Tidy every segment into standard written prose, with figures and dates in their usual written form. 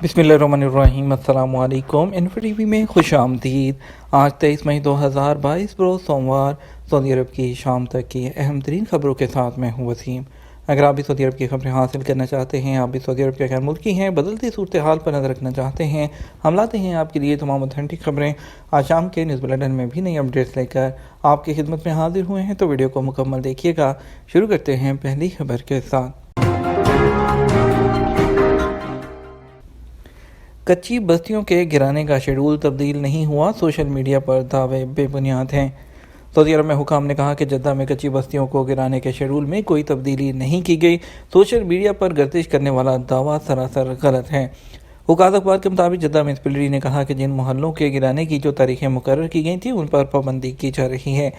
बिस्मिल्लाहिर्रहमानिर्रहीम। अस्सलाम वालेकुम। इन्फो में खुश आमदीद। आज 23 मई 2022 रोज़ सोमवार सऊदी अरब की शाम तक की अहम तरीन खबरों के साथ मैं हूँ वसीम। अगर आप भी सऊदी अरब की खबरें हासिल करना चाहते हैं, आप भी सऊदी अरब के गैर मुल्की हैं, बदलती सूरत हाल पर नज़र रखना चाहते हैं, हम लाते हैं आपके लिए तमाम ऑथेंटिक खबरें। आज शाम के न्यूज़ बुलेटिन में भी नई अपडेट्स लेकर आपकी खिदमत में हाजिर हुए हैं, तो वीडियो को मुकम्मल देखिएगा। शुरू करते हैं पहली खबर के साथ। कच्ची बस्तियों के गिराने का शेड्यूल तब्दील नहीं हुआ, सोशल मीडिया पर दावे बेबुनियाद हैं। सऊदी अरब में हुकाम ने कहा कि जद्दा में कच्ची बस्तियों को गिराने के शेड्यूल में कोई तब्दीली नहीं की गई। सोशल मीडिया पर गर्दिश करने वाला दावा सरासर गलत है। हुकात अखबार के मुताबिक जद्दा म्युनिसिपैलिटी ने कहा कि जिन मोहल्लों के गिराने की जो तारीखें मुकर्रर की गई थी उन पर पाबंदी की जा रही है।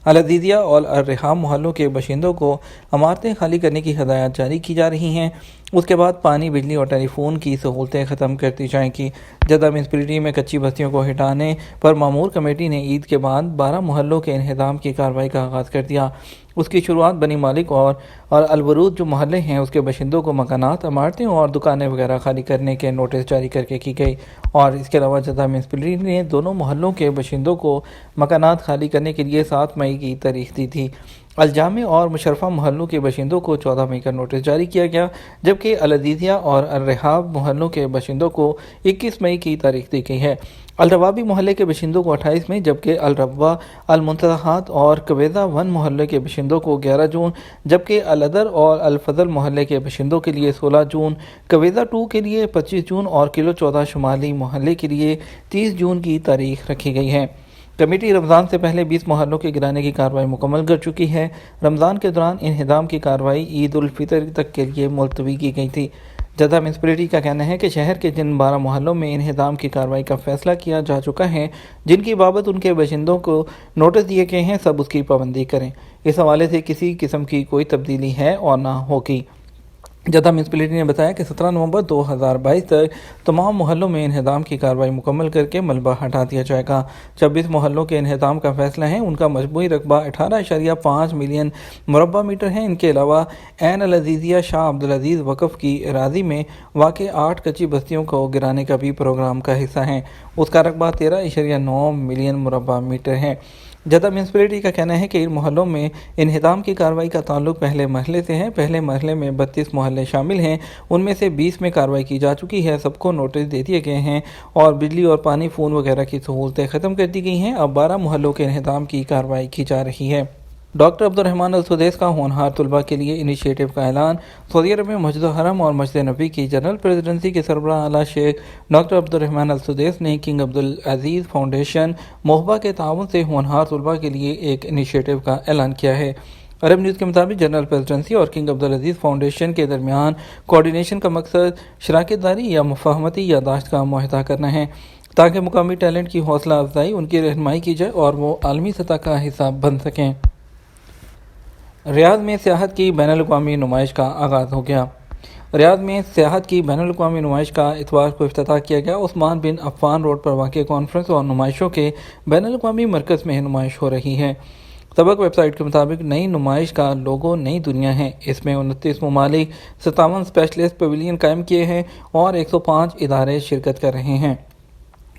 अल अज़ीज़िया और अल रिहाम मोहल्लों के बाशिंदों को इमारतें खाली करने की हदायत जारी की जा रही हैं। उसके बाद पानी, बिजली और टेलीफोन की सहूलतें ख़त्म कर दी जाएंगी। जद्दा म्युनिसिपैलिटी में कच्ची बस्तियों को हटाने पर मामूर कमेटी ने ईद के बाद 12 मोहल्लों के इंहदाम की कार्रवाई का आगाज़ कर दिया। उसकी शुरुआत बनी मालिक और अलवरूद जो मोहल्ले हैं उसके बाशिंदों को मकानात, इमारतें और दुकानें वगैरह खाली करने के नोटिस जारी करके की गई। और इसके अलावा जद्दा म्युनिसिपैलिटी ने दोनों मोहल्लों के बाशिंदों को मकानात खाली करने के लिए 7 मई की तारीख दी थी। अलजामे और मुशर्रफा मोहल्लों के बाशिंदों को 14 मई का नोटिस जारी किया गया, जबकि अल अज़ीज़िया और अल रिहाब मोहल्लों के बाशिंदों को 21 मई की तारीख दी गई है। अल रवाबी मोहल्ले के बाशिंदों को 28 मई, जबकि अल रब्वा, अल मुंतज़हात और कवेज़ा वन मोहल्ले के बाशिंदों को 11 जून, जबकि अल अदर और अल फजल मोहल्ले के बाशिंदों के लिए 16 जून, कवेज़ा 2 के लिए 25 जून और किलो 14 शुमाली मोहल्ले के लिए 30 जून की तारीख रखी गई है। कमेटी रमज़ान से पहले 20 मोहल्लों के गिराने की कार्रवाई मुकम्मल कर चुकी है। रमज़ान के दौरान इंहदाम की कार्रवाई ईद उल फितर तक के लिए मुलतवी की गई थी। जद्दा म्युनिसिपैलिटी का कहना है कि शहर के जिन 12 मोहल्लों में इंहदाम की कार्रवाई का फैसला किया जा चुका है, जिनकी बाबत उनके बाशिंदों को नोटिस दिए गए हैं, सब उसकी पाबंदी करें। इस हवाले से किसी किस्म की कोई तब्दीली है और ना होगी। जद्दा म्युनिसिपैलिटी ने बताया कि 17 नवंबर 2022 तक तमाम मोहल्लों में इंहदाम की कार्रवाई मुकम्मल करके मलबा हटा दिया जाएगा। 26 मोहल्लों के इंहदाम का फैसला है, उनका मजमूई रकबा 18.5 मिलियन मुरबा मीटर है। इनके अलावा ऐन अल अज़ीज़िया शाह अब्दुल अज़ीज़ वक़फ़ की अराज़ी में वाक़ 8 कच्ची बस्तियों को गिराने का भी प्रोग्राम का हिस्सा है। उसका रकबा 13.9 मिलियन मुरबा मीटर है। जद्दा म्युनिसिपैलिटी का कहना है कि इन मोहल्लों में इंहदाम की कार्रवाई का ताल्लुक पहले मरहले से है। पहले मरहले में 32 मोहल्ले शामिल हैं, उनमें से 20 में कार्रवाई की जा चुकी है, सबको नोटिस दे दिए गए हैं और बिजली और पानी, फ़ोन वगैरह की सहूलतें ख़त्म कर दी गई हैं। अब 12 मोहल्लों के इंहदाम की कार्रवाई की जा रही है। डॉक्टर अब्दुर्रहमान अल सुदैस का होनहार तलबा के लिए इनिशिएटिव का ऐलान। सऊदी अरब में मस्जिद हरम और मस्जिद नबी की जनरल प्रेसिडेंसी के सरबराह आला शेख डॉक्टर अब्दुर्रहमान अल सुदैस ने किंग अब्दुल अजीज़ फाउंडेशन मोहबा के ताउन से होनहार तलबा के लिए एक इनिशिएटिव का ऐलान किया है। अरब न्यूज़ के मुताबिक जनरल प्रेसिडेंसी और किंग अब्दुल अजीज़ फाउंडेशन के दरमियान कोऑर्डिनेशन का मकसद शराकतदारी या मुफाहमती यादाश्त का मुआहदा करना है, ताकि मुकामी टैलेंट की हौसला अफजाई, उनकी रहनुमाई की जाए और वो आलमी सतह का हिस्सा बन सकें। रियाद में सियाहत की बैनुल-अक़वामी नुमाइश का आगाज़ हो गया। रियाद में सियाहत की बैनुल-अक़वामी नुमाइश का इतवार को इफ्तिताह किया गया। उस्मान बिन अफ़्फ़ान रोड पर वाक़ कॉन्फ्रेंस और नुमाइशों के बैनुल-अक़वामी मरकज़ में नुमाइश हो रही है। सबक वेबसाइट के मुताबिक नई नुमाइश का लोगो नई दुनिया है। इसमें 29 ममालिक, 57 स्पेशलिस्ट पवेलियन कायम किए हैं और 105 इदारे शिरकत कर रहे हैं।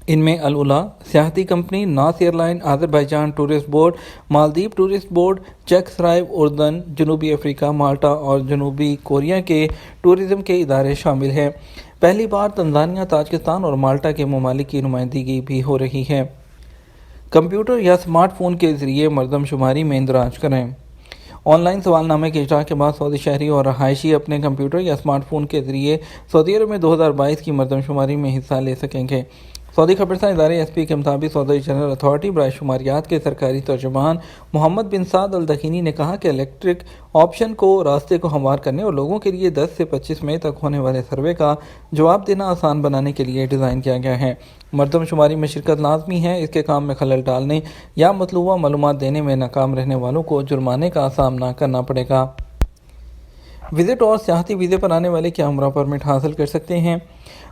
इनमें अल उला सियाहती company, Nas airline, Azerbaijan tourist board, Maldives tourist board, चेक सराय, उर्दन, जनूबी अफ्रीका, माल्टा और जनूबी कोरिया के टूरिज़म के इदारे शामिल हैं। पहली बार तंजानिया, ताजिकिस्तान और माल्टा के ममालिक की नुमाइंदगी भी हो रही है। कंप्यूटर या स्मार्टफोन के ज़रिए मरदमशुमारी में इंदराज करें। ऑनलाइन सवालनामे के इजरा के बाद सऊदी शहरी और रहायशी अपने कंप्यूटर या स्मार्टफोन के ज़रिए सऊदी अरब में 2022 की मरदमशुमारी में हिस्सा ले सकेंगे। सऊदी खबरसां इदारे एसपी के मुताबिक सऊदी जनरल अथॉरिटी बराए शुमारियात के सरकारी तर्जुमान मोहम्मद बिन साद अल दखीनी ने कहा कि इलेक्ट्रिक ऑप्शन को रास्ते को हमवार करने और लोगों के लिए 10 से 25 मई तक होने वाले सर्वे का जवाब देना आसान बनाने के लिए डिज़ाइन किया गया है। मरदमशुमारी में शिरकत लाजमी है। इसके काम में खलल डालने या मतलूबा मालूमात देने में नाकाम रहने वालों को जुर्माने का सामना करना पड़ेगा। विज़िट और सियाहती वीज़े पर आने वाले क्या उम्रा परमिट हासिल कर सकते हैं?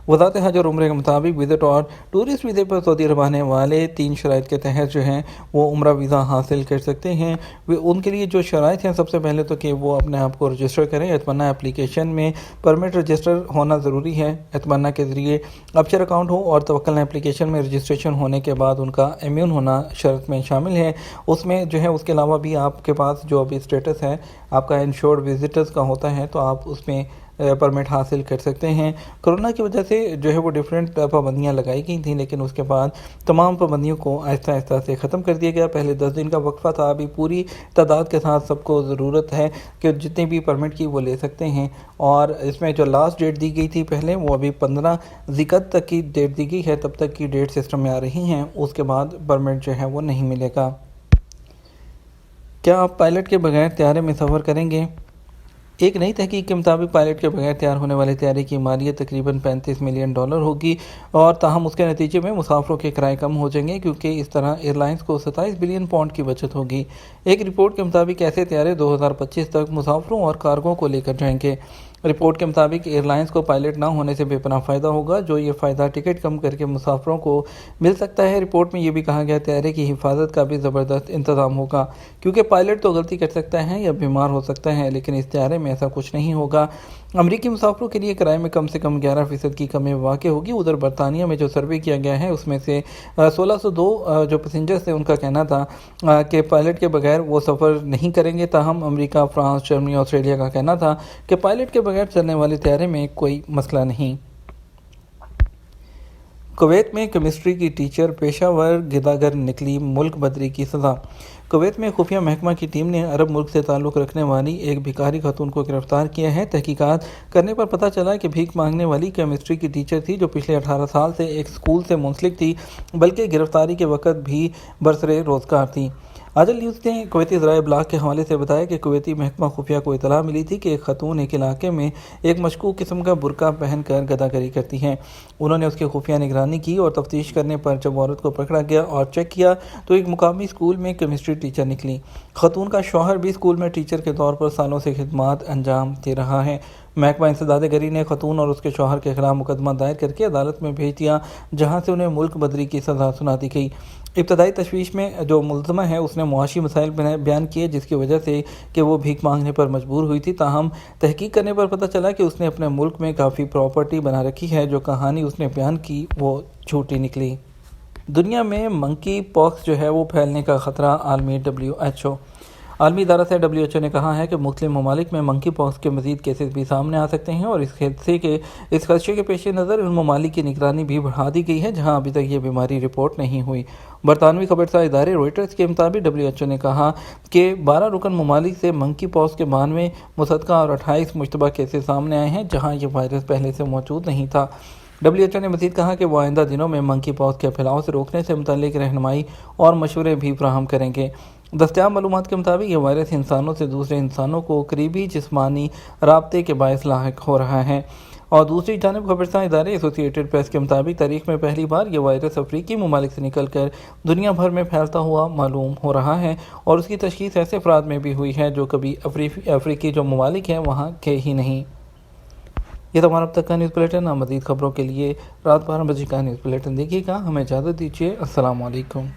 वज़ारत हज और उम्रे के मुताबिक विज़िट और टूरिस्ट वीज़े पर सऊदी अरब आने वाले 3 शराइत के तहत जो हैं वो उम्रा वीज़ा हासिल कर सकते हैं। वे उनके लिए जो शराइत हैं, सबसे पहले तो कि वो अपने आप को रजिस्टर करें। एतमन्ना एप्लीकेशन में परमिट रजिस्टर होना ज़रूरी है। एतमन्ना के ज़रिए अपशर अकाउंट हो और तवक्कल एप्लीकेशन में रजिस्ट्रेशन होने के बाद उनका इम्यून होना शर्त में शामिल है। उसमें जो है उसके अलावा भी आपके पास जो अभी स्टेटस है आपका इंश्योर्ड विजिटर्स का होता है, तो आप उसमें परमिट हासिल कर सकते हैं। कोरोना की वजह से जो है वो डिफरेंट पाबंदियां लगाई गई थी, लेकिन उसके बाद तमाम पाबंदियों को आहिस्ता आहिस्ता से ख़त्म कर दिया गया। पहले 10 दिन का वक्फा था, अभी पूरी तादाद के साथ सबको ज़रूरत है कि जितने भी परमिट की वो ले सकते हैं। और इसमें जो लास्ट डेट दी गई थी पहले, वो अभी 15 ज़िक़त तक की डेट दी गई है, तब तक की डेट सिस्टम में आ रही हैं। उसके बाद परमिट जो है वो नहीं मिलेगा। क्या आप पायलट के बगैर तैयारे में सफ़र करेंगे? एक नई तहकीक के मुताबिक पायलट के बगैर तैयार होने वाले तैयारे की मालियत तकरीबन $35 मिलियन होगी, और ताहम उसके नतीजे में मुसाफिरों के किराए कम हो जाएंगे, क्योंकि इस तरह एयरलाइंस को 27 बिलियन पाउंड की बचत होगी। एक रिपोर्ट के मुताबिक ऐसे तैयारे 2025 तक मुसाफिरों और कार्गो को लेकर जाएंगे। रिपोर्ट के मुताबिक एयरलाइंस को पायलट ना होने से बेपनाह फ़ायदा होगा, जो ये फ़ायदा टिकट कम करके मुसाफिरों को मिल सकता है। रिपोर्ट में ये भी कहा गया तैयारे की हिफाजत का भी ज़बरदस्त इंतज़ाम होगा, क्योंकि पायलट तो गलती कर सकता है या बीमार हो सकता है, लेकिन इस तैयारे में ऐसा कुछ नहीं होगा। अमरीकी मुसाफिरों के लिए किराए में कम से कम 11% की कमी वाक़ होगी। उधर बरतानिया में जो सर्वे किया गया है उसमें से 1602 जो पैसेंजर्स थे उनका कहना था कि पायलट के बगैर वो सफ़र नहीं करेंगे। ताहम अमेरिका, फ्रांस, जर्मनी, ऑस्ट्रेलिया का कहना था कि पायलट के बगैर चलने वाले तैयारे में कोई मसला नहीं। कुवैत में केमिस्ट्री की टीचर पेशावर गिदागर निकली मुल्क बदरी की सज़ा। कुवैत में खुफिया महकमा की टीम ने अरब मुल्क से ताल्लुक़ रखने वाली एक भिखारी खातून को गिरफ्तार किया है। तहकीकात करने पर पता चला कि भीख मांगने वाली केमिस्ट्री की टीचर थी, जो पिछले 18 साल से एक स्कूल से मुंसलिक थी, बल्कि गिरफ्तारी के वक्त भी बरसरे रोज़गार थी। आजल न्यूज़ ने कुवैती ज़राए इब्लाग के हवाले से बताया कि कुवैती महकमा खुफिया को इतला मिली थी कि एक खातून एक इलाके में एक मशकूक किस्म का बुरका पहनकर गदागरी करती हैं। उन्होंने उसकी खुफिया निगरानी की और तफ्तीश करने पर जब औरत को पकड़ा गया और चेक किया तो एक मुकामी स्कूल में केमिस्ट्री टीचर निकली। खातून का शौहर भी स्कूल में टीचर के तौर पर सालों से खिदमात अंजाम दे रहा है। महकमा इंसदादगरी ने खातून और उसके शौहर के खिलाफ मुकदमा दायर करके अदालत में भेज दिया, जहाँ से उन्हें मुल्क बदरी की सज़ा सुना दी गई। इब्तदाई तशवीश में जो मुलज़मा है उसने मुआशी मसाइल बयान किए, जिसकी वजह से कि वो भीख मांगने पर मजबूर हुई थी। ताहम तहकीक करने पर पता चला कि उसने अपने मुल्क में काफ़ी प्रॉपर्टी बना रखी है। जो कहानी उसने बयान की वो झूठी निकली। दुनिया में मंकी पॉक्स जो है वो फैलने का ख़तरा आलमी WHO आलमी इदारा से WHO ने कहा है कि मुस्लिम ममालिक में मंकी पॉक्स के मज़ीद केसेस भी सामने आ सकते हैं, और इस खदशे के पेश नज़र उन ममालिक की निगरानी भी बढ़ा दी गई है जहां अभी तक ये बीमारी रिपोर्ट नहीं हुई। बरतानवी खबरसार इदारे रॉयटर्स के मुताबिक WHO ने कहा कि 12 रुकन ममालिक से मंकी पॉक्स के 92 मुसद्दका और 28 मुश्तबा केसेस सामने आए हैं, जहाँ ये वायरस पहले से मौजूद नहीं था। WHO ने मज़ीद कहा कि वो आइंदा दिनों में मंकी पॉक्स के फैलाव से रोकने से मुतल्लिक रहनुमाई और मशवरे भी फराहम करेंगे। दस्तयाब मालूमात के मुताबिक यह वायरस इंसानों से दूसरे इंसानों को करीबी जिस्मानी राब्ते के बायस लाहिक हो रहा है। और दूसरी जानब खबरसार इदारे एसोसिएटेड प्रेस के मुताबिक तारीख में पहली बार यह वायरस अफ्रीकी ममालिक से निकल कर दुनिया भर में फैलता हुआ मालूम हो रहा है, और उसकी तशखीस ऐसे अफराद में भी हुई है जो कभी अफ्रीकी जो ममालिक हैं वहाँ के ही नहीं। ये तो हमारा अब तक का न्यूज़ बुलेटिन। मज़ीद खबरों के लिए रात 12 बजे का न्यूज़ बुलेटिन देखिएगा। हमें इजाज़त दीजिए। अस्सलाम वालेकुम।